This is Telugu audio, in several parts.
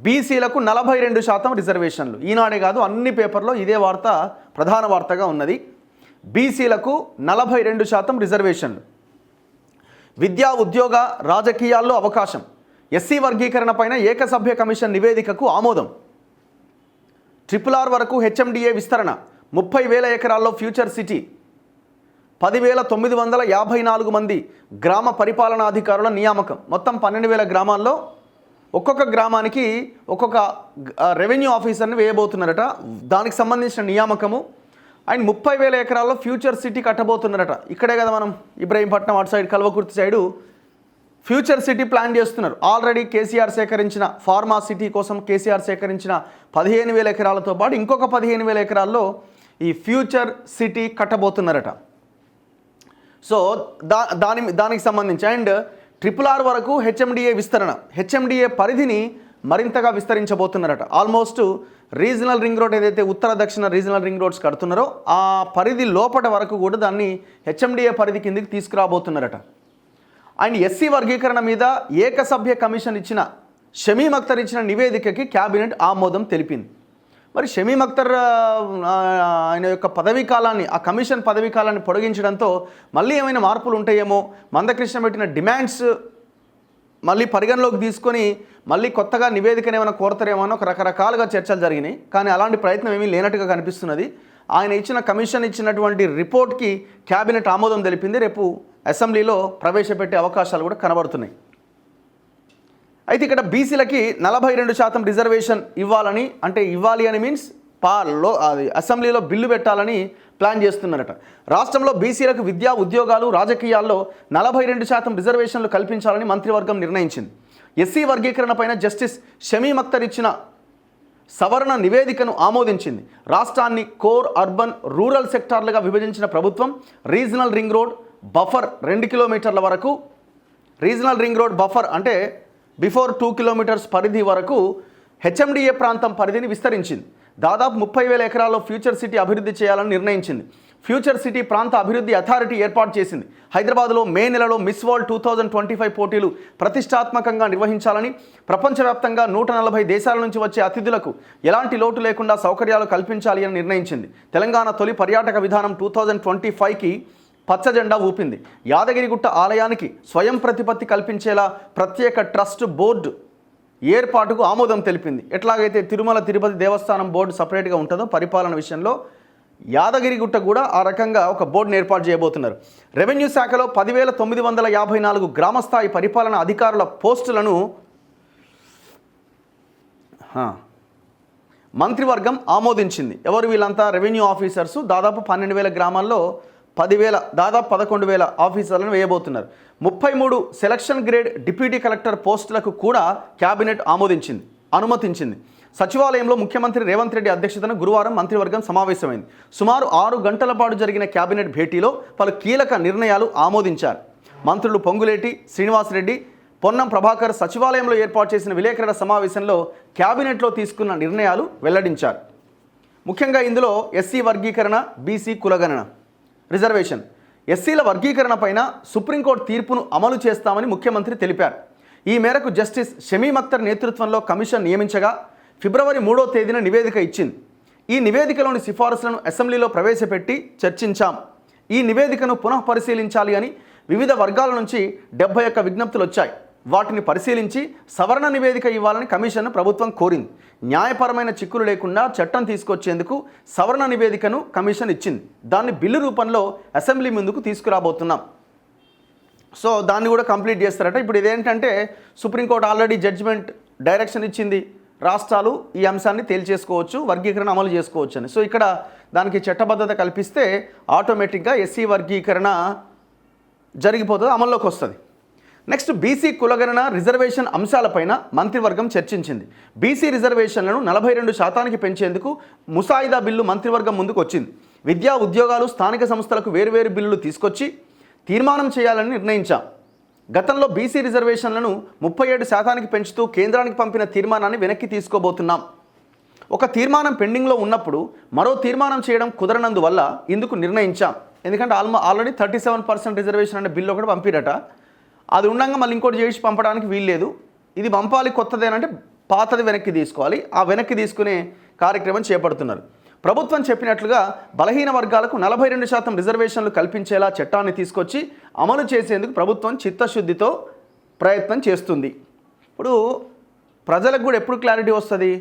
బీసీలకు 42% రిజర్వేషన్లు. ఈనాడే కాదు అన్ని పేపర్లో ఇదే వార్త ప్రధాన వార్తగా ఉన్నది. బీసీలకు 42% రిజర్వేషన్లు. విద్యా ఉద్యోగ రాజకీయాల్లో అవకాశం. ఎస్సీ వర్గీకరణ పైన ఏకసభ్య కమిషన్ నివేదికకు ఆమోదం. RRR వరకు హెచ్ఎండిఏ విస్తరణ. 30,000 ఎకరాల్లో ఫ్యూచర్ సిటీ. 10,954 మంది గ్రామ పరిపాలనాధికారుల నియామకం. మొత్తం 12,000 గ్రామాల్లో ఒక్కొక్క గ్రామానికి ఒక్కొక్క రెవెన్యూ ఆఫీసర్ని వేయబోతున్నారట. దానికి సంబంధించిన నియామకము. అండ్ 30,000 ఎకరాల్లో ఫ్యూచర్ సిటీ కట్టబోతున్నారట. ఇక్కడే కదా మనం ఇబ్రహీంపట్నం అటు side Kalwakurthy side future city plan చేస్తున్నారు. ఆల్రెడీ కేసీఆర్ సేకరించిన ఫార్మా సిటీ కోసం కేసీఆర్ సేకరించిన 15,000 ఎకరాలతో పాటు ఇంకొక 15,000 ఎకరాల్లో ఈ ఫ్యూచర్ సిటీ కట్టబోతున్నారట. సో దానికి సంబంధించి అండ్ RRR వరకు హెచ్ఎండిఏ విస్తరణ. హెచ్ఎండిఏ పరిధిని మరింతగా విస్తరించబోతున్నారట. ఆల్మోస్ట్ రీజనల్ రింగ్ రోడ్ ఏదైతే ఉత్తర దక్షిణ రీజనల్ రింగ్ రోడ్స్ కడుతున్నారో ఆ పరిధి లోపల వరకు కూడా దాన్ని హెచ్ఎండిఏ పరిధి కిందికి తీసుకురాబోతున్నారట. అండ్ ఎస్సీ వర్గీకరణ మీద ఏకసభ్య కమిషన్ ఇచ్చిన షమీమ్ అఖ్తర్ ఇచ్చిన నివేదికకి క్యాబినెట్ ఆమోదం తెలిపింది. మరి షమీమ్ అఖ్తర్ ఆయన యొక్క పదవీ కాలాన్ని ఆ కమిషన్ పదవీ కాలాన్ని పొడిగించడంతో మళ్ళీ ఏమైనా మార్పులు ఉంటాయేమో, మందకృష్ణ పెట్టిన డిమాండ్స్ మళ్ళీ పరిగణలోకి తీసుకొని మళ్ళీ కొత్తగా నివేదికను ఏమైనా కోరతారేమో అని ఒక రకరకాలుగా చర్చలు జరిగినాయి. కానీ అలాంటి ప్రయత్నం ఏమీ లేనట్టుగా కనిపిస్తున్నది. ఆయన ఇచ్చిన కమిషన్ ఇచ్చినటువంటి రిపోర్ట్కి క్యాబినెట్ ఆమోదం తెలిపింది. రేపు అసెంబ్లీలో ప్రవేశపెట్టే అవకాశాలు కూడా కనబడుతున్నాయి. అయితే ఇక్కడ బీసీలకి 42% రిజర్వేషన్ ఇవ్వాలని, అంటే ఇవ్వాలి అని మీన్స్ అది అసెంబ్లీలో బిల్లు పెట్టాలని ప్లాన్ చేస్తున్నారట. రాష్ట్రంలో బీసీలకు విద్యా ఉద్యోగాలు రాజకీయాల్లో 42% రిజర్వేషన్లు కల్పించాలని మంత్రివర్గం నిర్ణయించింది. ఎస్సీ వర్గీకరణ పైన జస్టిస్ షమీమ్ అఖ్తర్ ఇచ్చిన సవరణ నివేదికను ఆమోదించింది. రాష్ట్రాన్ని కోర్, అర్బన్, రూరల్ సెక్టార్లుగా విభజించిన ప్రభుత్వం రీజనల్ రింగ్ రోడ్ బఫర్ 2 కిలోమీటర్ల వరకు, రీజనల్ రింగ్ రోడ్ బఫర్ అంటే బిఫోర్ 2 కిలోమీటర్స్ పరిధి వరకు హెచ్ఎండిఏ ప్రాంతం పరిధిని విస్తరించింది. దాదాపు 30,000 ఎకరాల్లో ఫ్యూచర్ సిటీ అభివృద్ధి చేయాలని నిర్ణయించింది. ఫ్యూచర్ సిటీ ప్రాంత అభివృద్ధి అథారిటీ ఏర్పాటు చేసింది. హైదరాబాద్లో మే నెలలో మిస్ వరల్డ్ 2025 పోటీలు ప్రతిష్టాత్మకంగా నిర్వహించాలని, ప్రపంచవ్యాప్తంగా 140 దేశాల నుంచి వచ్చే అతిథులకు ఎలాంటి లోటు లేకుండా సౌకర్యాలు కల్పించాలి అని నిర్ణయించింది. తెలంగాణ తొలి పర్యాటక విధానం 2025కి పచ్చజెండా ఊపింది. యాదగిరిగుట్ట ఆలయానికి స్వయం ప్రతిపత్తి కల్పించేలా ప్రత్యేక ట్రస్ట్ బోర్డు ఏర్పాటుకు ఆమోదం తెలిపింది. ఎట్లాగైతే తిరుమల తిరుపతి దేవస్థానం బోర్డు సపరేట్గా ఉంటుందో పరిపాలన విషయంలో యాదగిరిగుట్ట కూడా ఆ రకంగా ఒక బోర్డును ఏర్పాటు చేయబోతున్నారు. రెవెన్యూ శాఖలో 10,954 గ్రామస్థాయి పరిపాలన అధికారుల పోస్టులను మంత్రివర్గం ఆమోదించింది. ఎవరు వీళ్ళంతా? Revenue officers. దాదాపు 12,000 గ్రామాల్లో 11,000 ఆఫీసర్లను వేయబోతున్నారు. 33 సెలక్షన్ గ్రేడ్ డిప్యూటీ కలెక్టర్ పోస్టులకు కూడా క్యాబినెట్ అనుమతించింది. సచివాలయంలో ముఖ్యమంత్రి రేవంత్ రెడ్డి అధ్యక్షతన గురువారం మంత్రివర్గం సమావేశమైంది. సుమారు 6 గంటల పాటు జరిగిన క్యాబినెట్ భేటీలో పలు కీలక నిర్ణయాలు ఆమోదించారు. మంత్రులు పొంగులేటి శ్రీనివాసరెడ్డి, పొన్నం ప్రభాకర్ సచివాలయంలో ఏర్పాటు చేసిన విలేకరుల సమావేశంలో క్యాబినెట్లో తీసుకున్న నిర్ణయాలు వెల్లడించారు. ముఖ్యంగా ఇందులో ఎస్సీ వర్గీకరణ, బీసీ కులగణన, రిజర్వేషన్, ఎస్సీల వర్గీకరణ పైన సుప్రీంకోర్టు తీర్పును అమలు చేస్తామని ముఖ్యమంత్రి తెలిపారు. ఈ మేరకు జస్టిస్ షమీమ్ అఖ్తర్ నేతృత్వంలో కమిషన్ నియమించగా ఫిబ్రవరి 3వ తేదీన నివేదిక ఇచ్చింది. ఈ నివేదికలోని సిఫారసులను అసెంబ్లీలో ప్రవేశపెట్టి చర్చించాం. ఈ నివేదికను పునః పరిశీలించాలి అని వివిధ వర్గాల నుంచి 71 విజ్ఞప్తులు వచ్చాయి. వాటిని పరిశీలించి సవరణ నివేదిక ఇవ్వాలని కమిషన్ను ప్రభుత్వం కోరింది. న్యాయపరమైన చిక్కులు లేకుండా చట్టం తీసుకొచ్చేందుకు సవరణ నివేదికను కమిషన్ ఇచ్చింది. దాన్ని బిల్లు రూపంలో అసెంబ్లీ ముందుకు తీసుకురాబోతున్నాం. సో దాన్ని కూడా కంప్లీట్ చేస్తారట. ఇప్పుడు ఇదేంటంటే సుప్రీంకోర్టు ఆల్రెడీ జడ్జిమెంట్ డైరెక్షన్ ఇచ్చింది, రాష్ట్రాలు ఈ అంశాన్ని తేల్చేసుకోవచ్చు, వర్గీకరణ అమలు చేసుకోవచ్చు అని. సో ఇక్కడ దానికి చట్టబద్ధత కల్పిస్తే ఆటోమేటిక్గా ఎస్సీ వర్గీకరణ జరిగిపోతుంది, అమల్లోకి వస్తుంది. నెక్స్ట్ బీసీ కులగణన రిజర్వేషన్ అంశాలపైన మంత్రివర్గం చర్చించింది. బీసీ రిజర్వేషన్లను 42% పెంచేందుకు ముసాయిదా బిల్లు మంత్రివర్గం ముందుకు వచ్చింది. విద్యా ఉద్యోగాలు స్థానిక సంస్థలకు వేరువేరు బిల్లులు తీసుకొచ్చి తీర్మానం చేయాలని నిర్ణయించాం. గతంలో బీసీ రిజర్వేషన్లను 37% పెంచుతూ కేంద్రానికి పంపిన తీర్మానాన్ని వెనక్కి తీసుకోబోతున్నాం. ఒక తీర్మానం పెండింగ్లో ఉన్నప్పుడు మరో తీర్మానం చేయడం కుదరనందువల్ల ఇందుకు నిర్ణయించాం. ఎందుకంటే ఆల్రెడీ 37% రిజర్వేషన్ అనే బిల్లు ఒకటి పంపిరట. అది ఉండగా మళ్ళీ ఇంకోటి చేసి పంపడానికి వీల్లేదు. ఇది పంపాలి కొత్తదేనంటే పాతది వెనక్కి తీసుకోవాలి. ఆ వెనక్కి తీసుకునే కార్యక్రమం చేపడుతున్నారు. ప్రభుత్వం చెప్పినట్లుగా బలహీన వర్గాలకు 42% రిజర్వేషన్లు కల్పించేలా చట్టాన్ని తీసుకొచ్చి అమలు చేసేందుకు ప్రభుత్వం చిత్తశుద్ధితో ప్రయత్నం చేస్తుంది. ఇప్పుడు ప్రజలకు కూడా ఎప్పుడు క్లారిటీ వస్తుంది?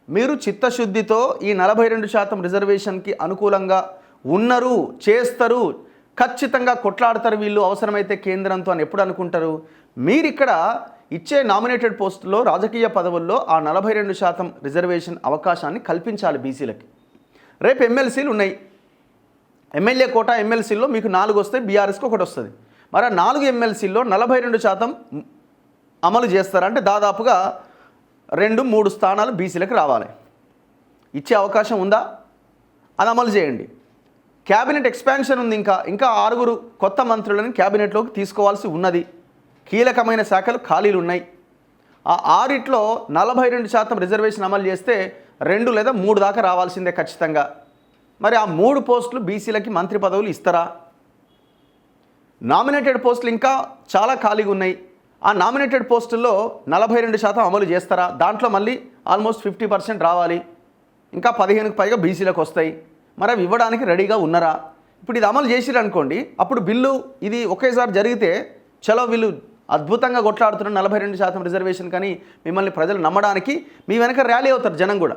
మీరు చిత్తశుద్ధితో ఈ 42% రిజర్వేషన్కి అనుకూలంగా ఉన్నారు, చేస్తారు, ఖచ్చితంగా కొట్లాడతారు వీళ్ళు అవసరమైతే కేంద్రంతో అని ఎప్పుడు అనుకుంటారు? మీరు ఇక్కడ ఇచ్చే నామినేటెడ్ పోస్టులో రాజకీయ పదవుల్లో ఆ 42% రిజర్వేషన్ అవకాశాన్ని కల్పించాలి బీసీలకి. రేపు ఎమ్మెల్సీలు ఉన్నాయి, ఎమ్మెల్యే కోటా ఎమ్మెల్సీల్లో మీకు 4 వస్తాయి, బీఆర్ఎస్కి 1 వస్తుంది. మరి ఆ 4 ఎమ్మెల్సీల్లో 42% అమలు చేస్తారంటే దాదాపుగా 2-3 స్థానాలు బీసీలకు రావాలి. ఇచ్చే అవకాశం ఉందా? అది అమలు చేయండి. క్యాబినెట్ ఎక్స్పాన్షన్ ఉంది, ఇంకా 6 కొత్త మంత్రులను క్యాబినెట్లోకి తీసుకోవాల్సి ఉన్నది. కీలకమైన శాఖలు ఖాళీలు ఉన్నాయి. ఆ 6లో 42% రిజర్వేషన్ అమలు చేస్తే 2 లేదా 3 దాకా రావాల్సిందే ఖచ్చితంగా. మరి ఆ 3 పోస్టులు బీసీలకి మంత్రి పదవులు ఇస్తారా? నామినేటెడ్ పోస్టులు ఇంకా చాలా ఖాళీగా ఉన్నాయి. ఆ నామినేటెడ్ పోస్టుల్లో 42% అమలు చేస్తారా? దాంట్లో మళ్ళీ ఆల్మోస్ట్ 50% రావాలి. ఇంకా 15కు పైగా బీసీలకు వస్తాయి. మరి అవి ఇవ్వడానికి రెడీగా ఉన్నారా? ఇప్పుడు ఇది అమలు చేసిరు అనుకోండి, అప్పుడు బిల్లు ఇది ఒకేసారి జరిగితే చలో వీళ్ళు అద్భుతంగా కొట్లాడుతున్న 42% రిజర్వేషన్ కానీ మిమ్మల్ని ప్రజలు నమ్మడానికి మీ వెనక ర్యాలీ అవుతారు జనం కూడా.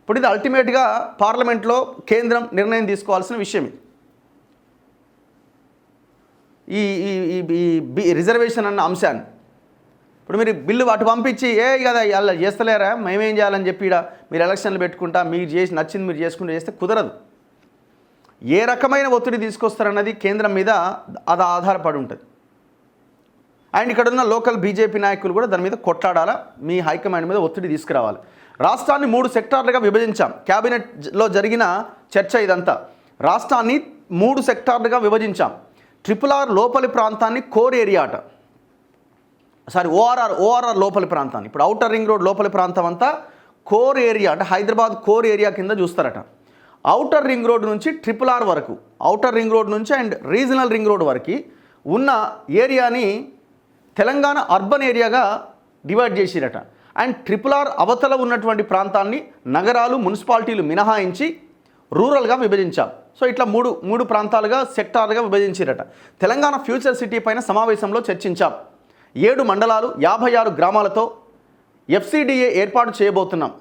ఇప్పుడు ఇది అల్టిమేట్గా పార్లమెంట్లో కేంద్రం నిర్ణయం తీసుకోవాల్సిన విషయం. ఈ రిజర్వేషన్ అన్న అంశాన్ని ఇప్పుడు మీరు బిల్లు అటు పంపించి కదా అలా చేస్తలేరా మేమేం చేయాలని చెప్పి మీరు ఎలక్షన్లు పెట్టుకుంటా మీరు చేసి నచ్చింది మీరు చేసుకుంటూ చేస్తే కుదరదు. ఏ రకమైన ఒత్తిడి తీసుకొస్తారన్నది కేంద్రం మీద అది ఆధారపడి ఉంటుంది. అండ్ ఇక్కడ ఉన్న లోకల్ బీజేపీ నాయకులు కూడా దాని మీద కొట్లాడాలా, మీ హైకమాండ్ మీద ఒత్తిడి తీసుకురావాలి. రాష్ట్రాన్ని 3 సెక్టార్లుగా విభజించాం. క్యాబినెట్లో జరిగిన చర్చ ఇదంతా. రాష్ట్రాన్ని 3 సెక్టార్లుగా విభజించాం. RRR లోపలి ప్రాంతాన్ని కోర్ ఏరియా అట, ఓఆర్ఆర్ లోపలి ప్రాంతాన్ని, ఇప్పుడు ఔటర్ రింగ్ రోడ్ లోపలి ప్రాంతం అంతా కోర్ ఏరియా అంటే హైదరాబాద్ కోర్ ఏరియా కింద చూస్తారట. ఔటర్ రింగ్ రోడ్ నుంచి RRR వరకు, ఔటర్ రింగ్ రోడ్ నుంచి అండ్ రీజనల్ రింగ్ రోడ్ వరకు ఉన్న ఏరియాని తెలంగాణ అర్బన్ ఏరియాగా డివైడ్ చేసిరట. అండ్ RRR అవతల ఉన్నటువంటి ప్రాంతాన్ని నగరాలు మున్సిపాలిటీలు మినహాయించి రూరల్గా విభజించాం. సో ఇట్లా మూడు ప్రాంతాలుగా సెక్టార్లుగా విభజించిరట. తెలంగాణ ఫ్యూచర్ సిటీ పైన సమావేశంలో చర్చించాం. 7 మండలాలు 56 గ్రామాలతో FCDA ఏర్పాటు చేయబోతున్నాం.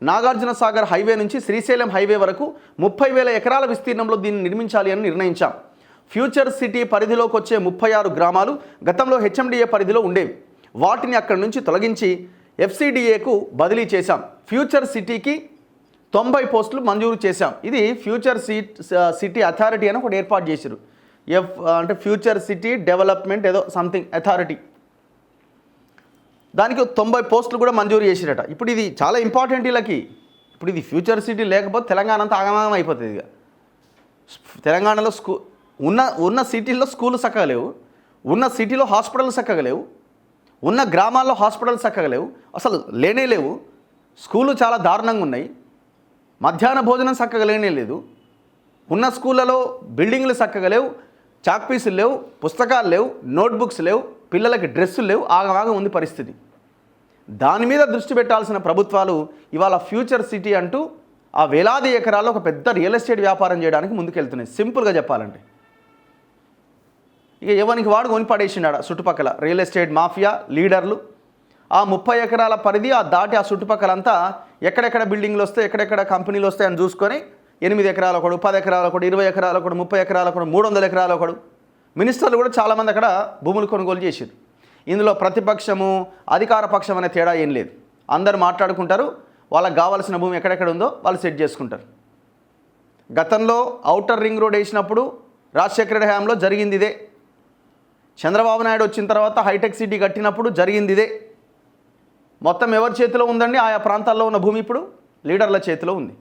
నాగార్జున సాగర్ హైవే నుంచి శ్రీశైలం హైవే వరకు 30,000 ఎకరాల విస్తీర్ణంలో దీన్ని నిర్మించాలి అని నిర్ణయించాం. ఫ్యూచర్ సిటీ పరిధిలోకి వచ్చే 36 గ్రామాలు గతంలో HMDA పరిధిలో ఉండేవి. వాటిని అక్కడి నుంచి తొలగించి FCDAకు బదిలీ చేశాం. ఫ్యూచర్ సిటీకి 90 పోస్టులు మంజూరు చేశాం. ఇది ఫ్యూచర్ సిటీ అథారిటీ అని ఒకటి ఏర్పాటు చేశారు. అంటే ఫ్యూచర్ సిటీ డెవలప్మెంట్ ఏదో సంథింగ్ అథారిటీ, దానికి 90 పోస్టులు కూడా మంజూరు చేసిరట. ఇప్పుడు ఇది చాలా ఇంపార్టెంట్ వీళ్ళకి. ఇప్పుడు ఇది ఫ్యూచర్ సిటీ లేకపోతే తెలంగాణ అంతా ఆగమాగం అయిపోతుంది. ఇక తెలంగాణలో ఉన్న సిటీల్లో స్కూళ్ళు చక్కగా లేవు, ఉన్న సిటీలో హాస్పిటల్ చక్కగా లేవు, ఉన్న గ్రామాల్లో హాస్పిటల్ చక్కగా లేవు, అసలు లేనే లేవు. స్కూళ్ళు చాలా దారుణంగా ఉన్నాయి. మధ్యాహ్న భోజనం చక్కగా లేనే లేదు. ఉన్న స్కూళ్ళలో బిల్డింగ్లు చక్కగా లేవు, చాక్ పీసులు లేవు, పుస్తకాలు లేవు, నోట్బుక్స్ లేవు, పిల్లలకి డ్రెస్సులు లేవు, ఆగమాగం ఉంది పరిస్థితి. దాని మీద దృష్టి పెట్టాల్సిన ప్రభుత్వాలు ఇవాళ ఫ్యూచర్ సిటీ అంటూ ఆ వేలాది ఎకరాల్లో ఒక పెద్ద రియల్ ఎస్టేట్ వ్యాపారం చేయడానికి ముందుకెళ్తున్నాయి. సింపుల్గా చెప్పాలంటే ఇక ఎవరికి వాడు కొని పడేసిండాడ చుట్టుపక్కల రియల్ ఎస్టేట్ మాఫియా లీడర్లు. ఆ 30 ఎకరాల పరిధి ఆ దాటి ఆ చుట్టుపక్కలంతా ఎక్కడెక్కడ బిల్డింగ్లు వస్తాయి, ఎక్కడెక్కడ కంపెనీలు వస్తాయని చూసుకొని 8 ఎకరాల ఒకడు, 10 ఎకరాల ఒకడు, 20 ఎకరాల ఒకడు, 30 ఎకరాల ఒకడు, 300 ఎకరాల ఒకడు. మినిస్టర్లు కూడా చాలామంది అక్కడ భూములు కొనుగోలు చేశారు. ఇందులో ప్రతిపక్షము అధికార పక్షం అనే తేడా ఏం లేదు. అందరు మాట్లాడుకుంటారు, వాళ్ళకి కావాల్సిన భూమి ఎక్కడెక్కడ ఉందో వాళ్ళు సెట్ చేసుకుంటారు. గతంలో ఔటర్ రింగ్ రోడ్ వేసినప్పుడు రాజశేఖర రెడ్డి హయాంలో జరిగింది ఇదే. చంద్రబాబు నాయుడు వచ్చిన తర్వాత హైటెక్ సిటీ కట్టినప్పుడు జరిగింది ఇదే. మొత్తం ఎవరి చేతిలో ఉందండి? ఆయా ప్రాంతాల్లో ఉన్న భూమి ఇప్పుడు లీడర్ల చేతిలో ఉంది,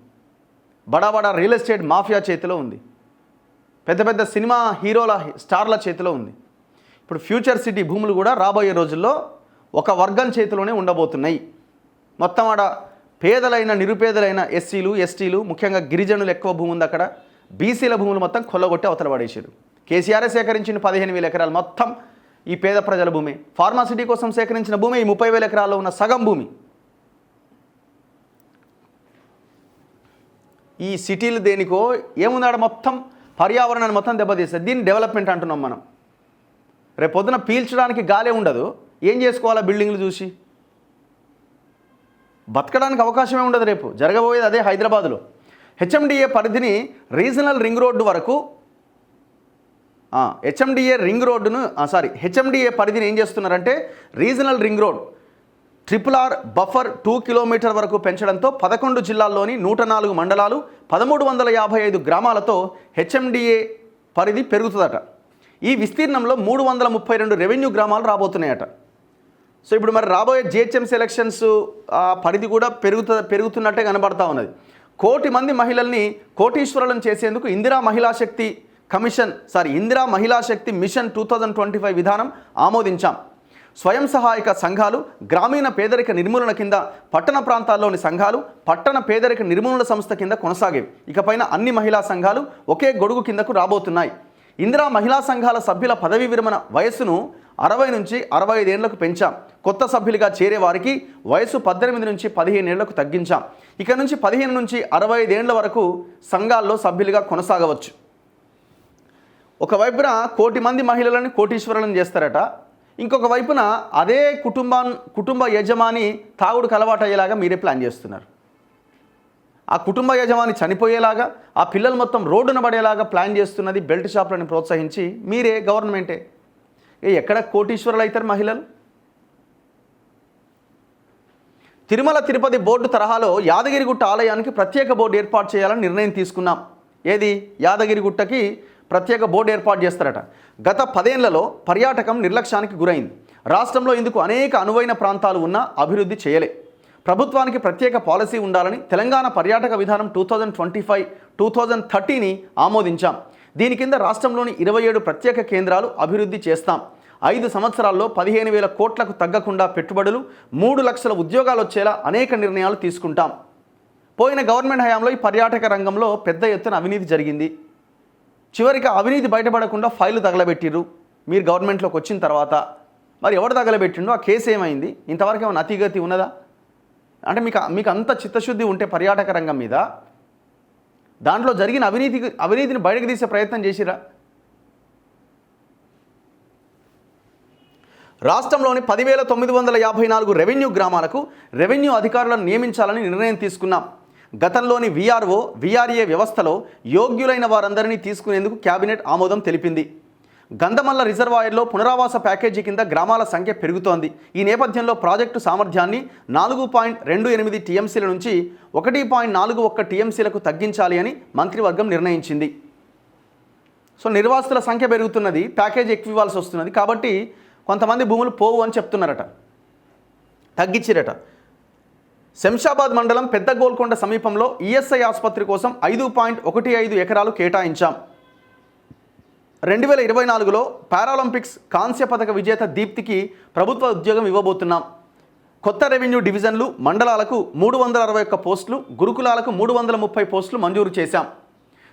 బడా రియల్ ఎస్టేట్ మాఫియా చేతిలో ఉంది, పెద్ద పెద్ద సినిమా హీరోల స్టార్ల చేతిలో ఉంది. ఇప్పుడు ఫ్యూచర్ సిటీ భూములు కూడా రాబోయే రోజుల్లో ఒక వర్గం చేతిలోనే ఉండబోతున్నాయి. మొత్తం ఆడ పేదలైన నిరుపేదలైన ఎస్సీలు ఎస్టీలు ముఖ్యంగా గిరిజనులు ఎక్కువ భూమి ఉంది అక్కడ. బీసీల భూములు మొత్తం కొల్లగొట్టి అవతల పడేసారు. కేసీఆర్ సేకరించిన 15,000 ఎకరాలు మొత్తం ఈ పేద ప్రజల భూమి. ఫార్మాసిటీ కోసం సేకరించిన భూమి ఈ 30,000 ఎకరాల్లో ఉన్న సగం భూమి. ఈ సిటీలు దేనికో ఏముందాడ మొత్తం పర్యావరణాన్ని మొత్తం దెబ్బతీస్తుంది. దీన్ని డెవలప్మెంట్ అంటున్నాం మనం. రేపు పొద్దున పీల్చడానికి గాలే ఉండదు, ఏం చేసుకోవాలా? బిల్డింగ్లు చూసి బతకడానికి అవకాశమే ఉండదు. రేపు జరగబోయేది అదే హైదరాబాదులో. హెచ్ఎండిఏ పరిధిని రీజనల్ రింగ్ రోడ్డు వరకు హెచ్ఎండిఏ పరిధిని ఏం చేస్తున్నారంటే regional ring road RRR buffer 2 kilometre వరకు పెంచడంతో 11 జిల్లాల్లోని 104 మండలాలు 1355 గ్రామాలతో హెచ్ఎండిఏ పరిధి పెరుగుతుందట. ఈ విస్తీర్ణంలో 332 రెవెన్యూ గ్రామాలు రాబోతున్నాయట. సో ఇప్పుడు మరి రాబోయే జిహెచ్ఎంసీ ఎలక్షన్స్ పరిధి కూడా పెరుగుతున్నట్టే కనబడతా ఉన్నది. 1 కోటి మంది మహిళల్ని కోటీశ్వరులను చేసేందుకు ఇందిరా మహిళా శక్తి మిషన్ 2025 విధానం ఆమోదించాం. స్వయం సహాయక సంఘాలు, గ్రామీణ పేదరిక నిర్మూలన కింద పట్టణ ప్రాంతాల్లోని సంఘాలు పట్టణ పేదరిక నిర్మూలన సంస్థ కింద కొనసాగేవి. ఇకపైన అన్ని మహిళా సంఘాలు ఒకే గొడుగు కిందకు రాబోతున్నాయి. ఇందిరా మహిళా సంఘాల సభ్యుల పదవీ విరమణ వయస్సును 60 నుంచి 65 ఏళ్లకు పెంచాం. కొత్త సభ్యులుగా చేరే వారికి వయసు 18 నుంచి 15 ఏళ్లకు తగ్గించాం. ఇక నుంచి 15 నుంచి 65 ఏళ్ల వరకు సంఘాల్లో సభ్యులుగా కొనసాగవచ్చు. ఒకవైపున 1 కోటి మంది మహిళలను కోటీశ్వరులను చేస్తారట. ఇంకొక వైపున అదే కుటుంబ యజమాని తాగుడుకు అలవాటు అయ్యేలాగా మీరే ప్లాన్ చేస్తున్నారు. ఆ కుటుంబ యజమాని చనిపోయేలాగా, ఆ పిల్లలు మొత్తం రోడ్డున పడేలాగా ప్లాన్ చేస్తున్నది బెల్ట్ షాపులను ప్రోత్సహించి మీరే, గవర్నమెంటే. ఎక్కడ కోటీశ్వరులు అవుతారు మహిళలు? తిరుమల తిరుపతి బోర్డు తరహాలో యాదగిరిగుట్ట ఆలయానికి ప్రత్యేక బోర్డు ఏర్పాటు చేయాలని నిర్ణయం తీసుకున్నాం. ఏది? యాదగిరిగుట్టకి ప్రత్యేక బోర్డు ఏర్పాటు చేస్తారట. గత 10 ఏళ్లలో పర్యాటకం నిర్లక్ష్యానికి గురైంది. రాష్ట్రంలో ఇందుకు అనేక అనువైన ప్రాంతాలు ఉన్నా అభివృద్ధి చేయలే. ప్రభుత్వానికి ప్రత్యేక పాలసీ ఉండాలని తెలంగాణ పర్యాటక విధానం 2025-2030ని ఆమోదించాం. దీని కింద రాష్ట్రంలోని 27 ప్రత్యేక కేంద్రాలు అభివృద్ధి చేస్తాం. 5 సంవత్సరాల్లో 15,000 కోట్లకు తగ్గకుండా పెట్టుబడులు, 3 లక్షల ఉద్యోగాలు వచ్చేలా అనేక నిర్ణయాలు తీసుకుంటాం. పోయిన గవర్నమెంట్ హయాంలో ఈ పర్యాటక రంగంలో పెద్ద ఎత్తున అవినీతి జరిగింది. చివరికి అవినీతి బయటపడకుండా ఫైలు తగలబెట్టిర్రు మీరు గవర్నమెంట్లోకి వచ్చిన తర్వాత. మరి ఎవరు తగలబెట్టిండో ఆ కేసు ఏమైంది? ఇంతవరకు ఏమైనా అతిగతి ఉన్నదా? అంటే మీకు అంత చిత్తశుద్ధి ఉంటే పర్యాటక రంగం మీద దాంట్లో జరిగిన అవినీతిని బయటకు తీసే ప్రయత్నం చేసిరా? రాష్ట్రంలోని 10,954 రెవెన్యూ గ్రామాలకు రెవెన్యూ అధికారులను నియమించాలని నిర్ణయం తీసుకున్నాం. గతంలోని VRA వ్యవస్థలో యోగ్యులైన వారందరినీ తీసుకునేందుకు కేబినెట్ ఆమోదం తెలిపింది. గంధమల్ల రిజర్వాయర్లో పునరావాస ప్యాకేజీ కింద గ్రామాల సంఖ్య పెరుగుతోంది. ఈ నేపథ్యంలో ప్రాజెక్టు సామర్థ్యాన్ని 4.28 టీఎంసీల నుంచి 1.41 టీఎంసీలకు తగ్గించాలి అని మంత్రివర్గం నిర్ణయించింది. సో నిర్వాసితుల సంఖ్య పెరుగుతున్నది, ప్యాకేజీ ఎక్కువ ఇవ్వాల్సి వస్తున్నది. కాబట్టి కొంతమంది భూములు పోవు అని చెప్తున్నారట, తగ్గించిరట. శంషాబాద్ మండలం పెద్ద గోల్కొండ సమీపంలో ఈఎస్ఐ ఆసుపత్రి కోసం 5.15 ఎకరాలు కేటాయించాం. 2024లో పారాలింపిక్స్ కాంస్య పథక విజేత దీప్తికి ప్రభుత్వ ఉద్యోగం ఇవ్వబోతున్నాం. కొత్త రెవెన్యూ డివిజన్లు, మండలాలకు 361 పోస్టులు, గురుకులాలకు 330 పోస్టులు మంజూరు చేశాం.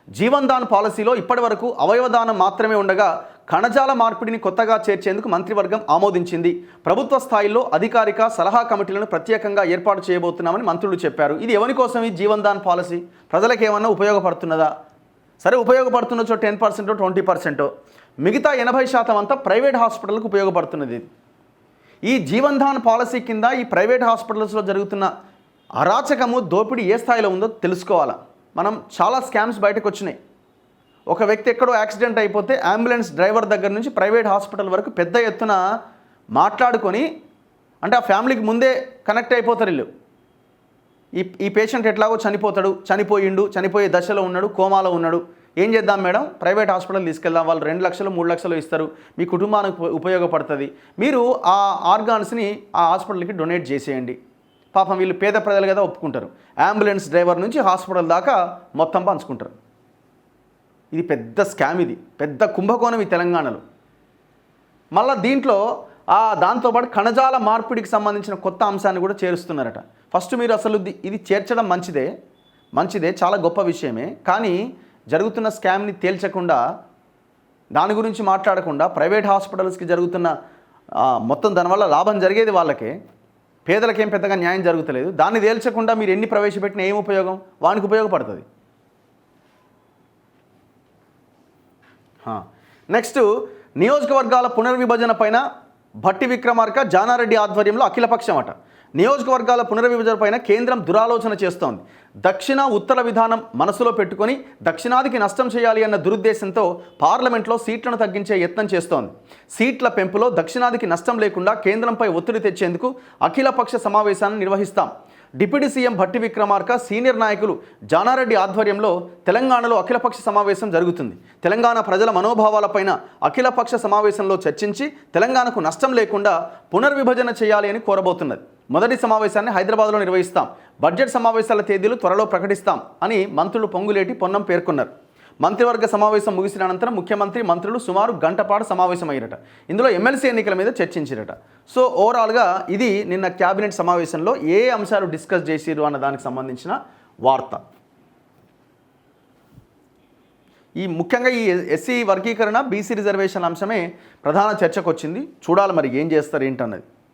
జీవన్ దాన్ పాలసీలో ఇప్పటివరకు అవయవదానం మాత్రమే ఉండగా కణజాల మార్పిడిని కొత్తగా చేర్చేందుకు మంత్రివర్గం ఆమోదించింది. ప్రభుత్వ స్థాయిలో అధికారిక సలహా కమిటీలను ప్రత్యేకంగా ఏర్పాటు చేయబోతున్నామని మంత్రులు చెప్పారు. ఇది ఎవరి కోసం ఈ జీవన్ దాన్ పాలసీ? ప్రజలకు ఏమన్నా ఉపయోగపడుతున్నదా? సరే, ఉపయోగపడుతున్నచో 10%, 20%, మిగతా 80% అంతా ప్రైవేట్ హాస్పిటల్కు ఉపయోగపడుతున్నది. ఈ జీవన్ దాన్ పాలసీ కింద ఈ ప్రైవేట్ హాస్పిటల్స్లో జరుగుతున్న అరాచకము, దోపిడీ ఏ స్థాయిలో ఉందో తెలుసుకోవాలా. మనం చాలా స్కామ్స్ బయటకు వచ్చినాయి. ఒక వ్యక్తి ఎక్కడో యాక్సిడెంట్ అయిపోతే అంబులెన్స్ డ్రైవర్ దగ్గర నుంచి ప్రైవేట్ హాస్పిటల్ వరకు పెద్ద ఎత్తున మాట్లాడుకొని, అంటే ఆ ఫ్యామిలీకి ముందే కనెక్ట్ అయిపోతారు వీళ్ళు. ఈ పేషెంట్ ఎట్లాగో చనిపోయే దశలో ఉన్నాడు, కోమాలో ఉన్నాడు, ఏం చేద్దాం మేడం, ప్రైవేట్ హాస్పిటల్ తీసుకెళ్దాం, వాళ్ళు 2 లక్షలు 3 లక్షలు ఇస్తారు, మీ కుటుంబానికి ఉపయోగపడుతుంది, మీరు ఆ ఆర్గాన్స్ని ఆ హాస్పిటల్కి డొనేట్ చేసేయండి. పాపం వీళ్ళు పేద ప్రజలు కదా, ఒప్పుకుంటారు. అంబులెన్స్ డ్రైవర్ నుంచి హాస్పిటల్ దాకా మొత్తం పంచుకుంటారు. ఇది పెద్ద స్కామ్, ఇది పెద్ద కుంభకోణం ఈ తెలంగాణలో. మళ్ళీ దీంట్లో దాంతోపాటు కణజాల మార్పిడికి సంబంధించిన కొత్త అంశాన్ని కూడా చేరుస్తున్నారట. ఫస్ట్ మీరు అసలు ఇది చేర్చడం మంచిదే, చాలా గొప్ప విషయమే. కానీ జరుగుతున్న స్కామ్ని తేల్చకుండా దాని గురించి మాట్లాడకుండా ప్రైవేట్ హాస్పిటల్స్కి జరుగుతున్న మొత్తం దానివల్ల లాభం జరిగేది వాళ్ళకే, పేదలకేం పెద్దగా న్యాయం జరుగుతలేదు. దాన్ని తేల్చకుండా మీరు ఎన్ని ప్రవేశపెట్టినా ఏం ఉపయోగం? వానికి ఉపయోగపడుతుంది. నెక్స్ట్, నియోజకవర్గాల పునర్విభజన పైన భట్టి విక్రమార్క, జానారెడ్డి ఆధ్వర్యంలో అఖిలపక్షం అట. నియోజకవర్గాల పునర్విభజన పైన కేంద్రం దురాలోచన చేస్తోంది. దక్షిణ ఉత్తర విధానం మనసులో పెట్టుకొని దక్షిణాదికి నష్టం చేయాలి అన్న దురుద్దేశంతో పార్లమెంట్లో సీట్లను తగ్గించే యత్నం చేస్తోంది. సీట్ల పెంపులో దక్షిణాదికి నష్టం లేకుండా కేంద్రంపై ఒత్తిడి తెచ్చేందుకు అఖిలపక్ష సమావేశాన్ని నిర్వహిస్తాం. Deputy CM Bhatti Vikramarka, senior నాయకులు జానారెడ్డి ఆధ్వర్యంలో తెలంగాణలో అఖిలపక్ష సమావేశం జరుగుతుంది. తెలంగాణ ప్రజల మనోభావాలపైన అఖిలపక్ష సమావేశంలో చర్చించి తెలంగాణకు నష్టం లేకుండా పునర్విభజన చేయాలి అని కోరబోతున్నది. మొదటి సమావేశాన్ని హైదరాబాద్లో నిర్వహిస్తాం. బడ్జెట్ సమావేశాల తేదీలు త్వరలో ప్రకటిస్తాం అని మంత్రులు పొంగులేటి, పొన్నం పేర్కొన్నారు. మంత్రివర్గ సమావేశం ముగిసిన అనంతరం ముఖ్యమంత్రి, మంత్రులు సుమారు గంటపాటు సమావేశమయ్యారట. ఇందులో ఎమ్మెల్సీ ఎన్నికల మీద చర్చించారట. సో ఓవరాల్గా ఇది నిన్న క్యాబినెట్ సమావేశంలో ఏ అంశాలు డిస్కస్ చేసిరు అన్న దానికి సంబంధించిన వార్త. ముఖ్యంగా ఈ ఎస్సీ వర్గీకరణ, బీసీ రిజర్వేషన్ అంశమే ప్రధాన చర్చకు వచ్చింది. చూడాలి మరి ఏం చేస్తారు ఏంటన్నది.